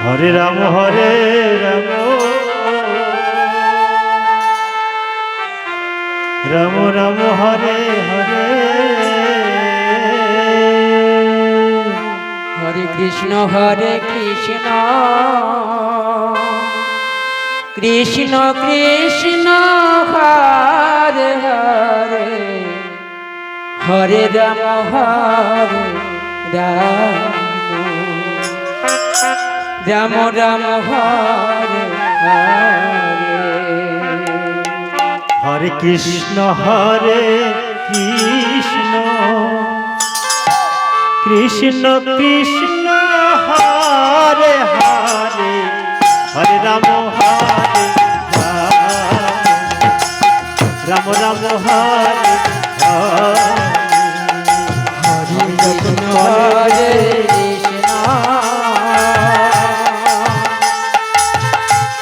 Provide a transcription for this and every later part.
Hare Ram Ram Ram Ram Hare Hare Hare Krishna Krishna Krishna Hare Hare Hare Ram Ram Ram Hare Hare Hare Krishna Krishna Krishna Krishna Hare Hare Hare Ram Ram Ram Hare Hare Krishna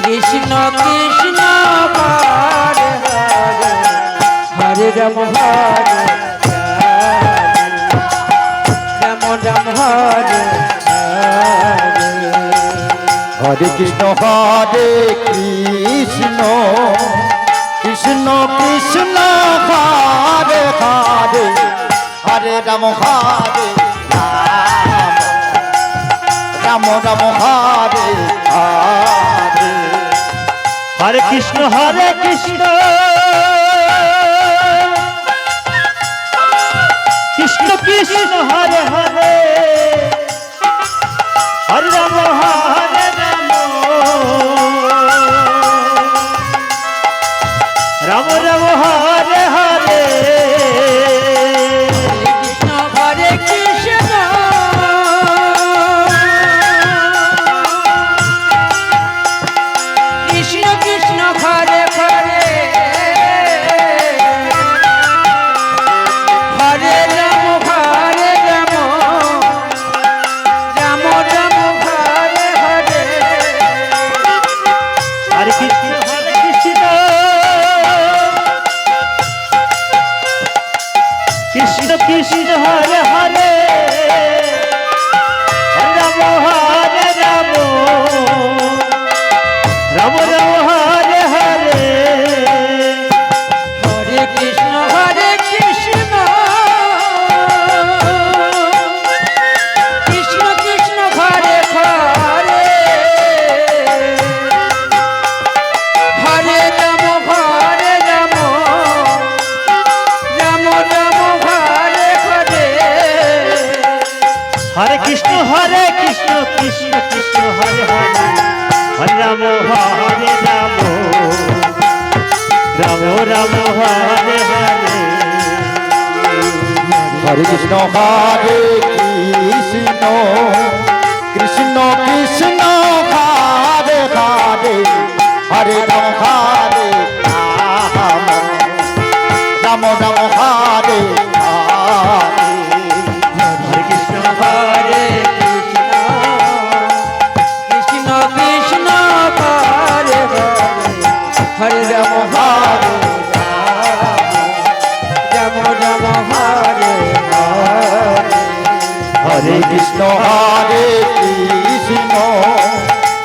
Krishna Krishna Hare Hare Hare Ram Ram Ram Hare Hare Hare Krishna Krishna Krishna Krishna Hare Hare Hare Ram Ram Ram Hare Hare Hare Krishna Krishna Krishna Hare Hare Hare Ram Ram Ram Hare Hare Krishna Hare Krishna Krishna Krishna Hare Hare Hare Ram Ram Ram Hare Hare Hare Krishna Krishna Krishna Hare Hare Ram Ram Ram Ram Hare Hare Hare Krishna Krishna Krishna Hare Hare Hare Ram Ram Ram Hare Hare Hare Krishna Krishna Krishna Hare Hare Hare Ram Ram Ram Hare Hare Hare Krishna Krishna Krishna Krishna Hare Hare Hare Ram Ram Ram Hare Hare Hare Krishna Krishna Krishna Hare Hare Ram Ram Hare Hare Hare Krishna Krishna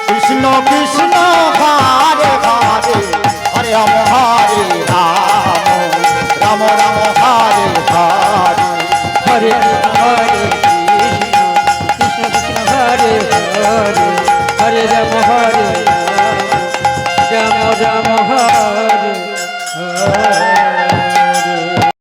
Krishna Krishna